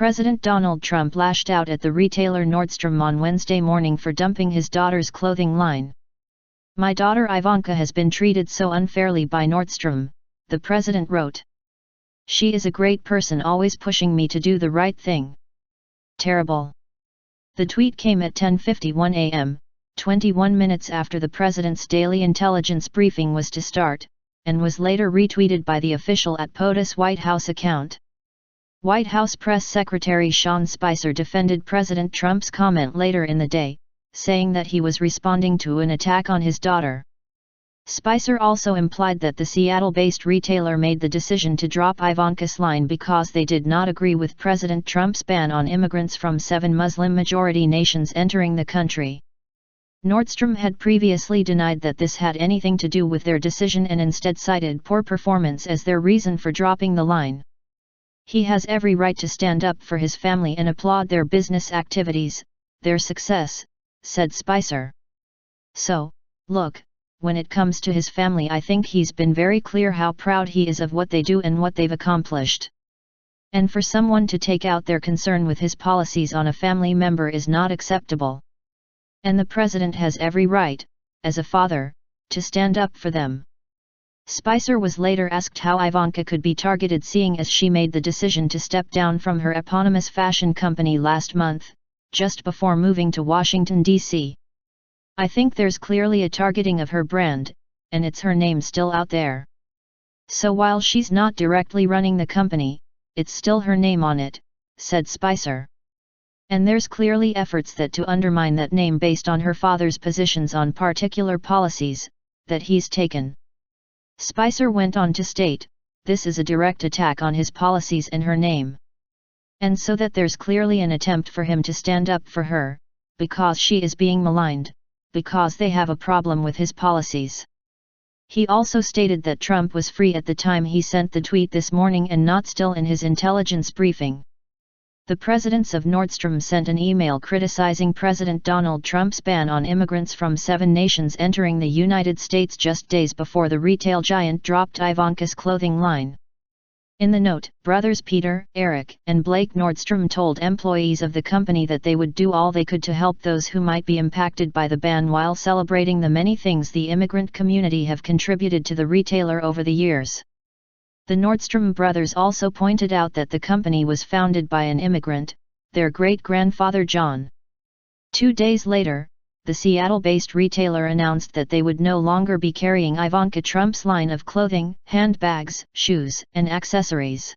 President Donald Trump lashed out at the retailer Nordstrom on Wednesday morning for dumping his daughter's clothing line. "My daughter Ivanka has been treated so unfairly by Nordstrom," the president wrote. "She is a great person, always pushing me to do the right thing. Terrible." The tweet came at 10:51 a.m., 21 minutes after the president's daily intelligence briefing was to start, and was later retweeted by the official @POTUS White House account. White House Press Secretary Sean Spicer defended President Trump's comment later in the day, saying that he was responding to an attack on his daughter. Spicer also implied that the Seattle-based retailer made the decision to drop Ivanka's line because they did not agree with President Trump's ban on immigrants from 7 Muslim-majority nations entering the country. Nordstrom had previously denied that this had anything to do with their decision and instead cited poor performance as their reason for dropping the line. "He has every right to stand up for his family and applaud their business activities, their success," said Spicer. "So, look, when it comes to his family, I think he's been very clear how proud he is of what they do and what they've accomplished. And for someone to take out their concern with his policies on a family member is not acceptable. And the president has every right, as a father, to stand up for them." Spicer was later asked how Ivanka could be targeted, seeing as she made the decision to step down from her eponymous fashion company last month, just before moving to Washington, D.C. "I think there's clearly a targeting of her brand, and it's her name still out there. So while she's not directly running the company, it's still her name on it," said Spicer. "And there's clearly efforts to undermine that name based on her father's positions on particular policies that he's taken." Spicer went on to state, "This is a direct attack on his policies and her name. And so that there's clearly an attempt for him to stand up for her, because she is being maligned, because they have a problem with his policies." He also stated that Trump was free at the time he sent the tweet this morning and not still in his intelligence briefing. The presidents of Nordstrom sent an email criticizing President Donald Trump's ban on immigrants from 7 nations entering the United States just days before the retail giant dropped Ivanka's clothing line. In the note, brothers Peter, Eric, and Blake Nordstrom told employees of the company that they would do all they could to help those who might be impacted by the ban while celebrating the many things the immigrant community have contributed to the retailer over the years. The Nordstrom brothers also pointed out that the company was founded by an immigrant, their great-grandfather John. 2 days later, the Seattle-based retailer announced that they would no longer be carrying Ivanka Trump's line of clothing, handbags, shoes, and accessories.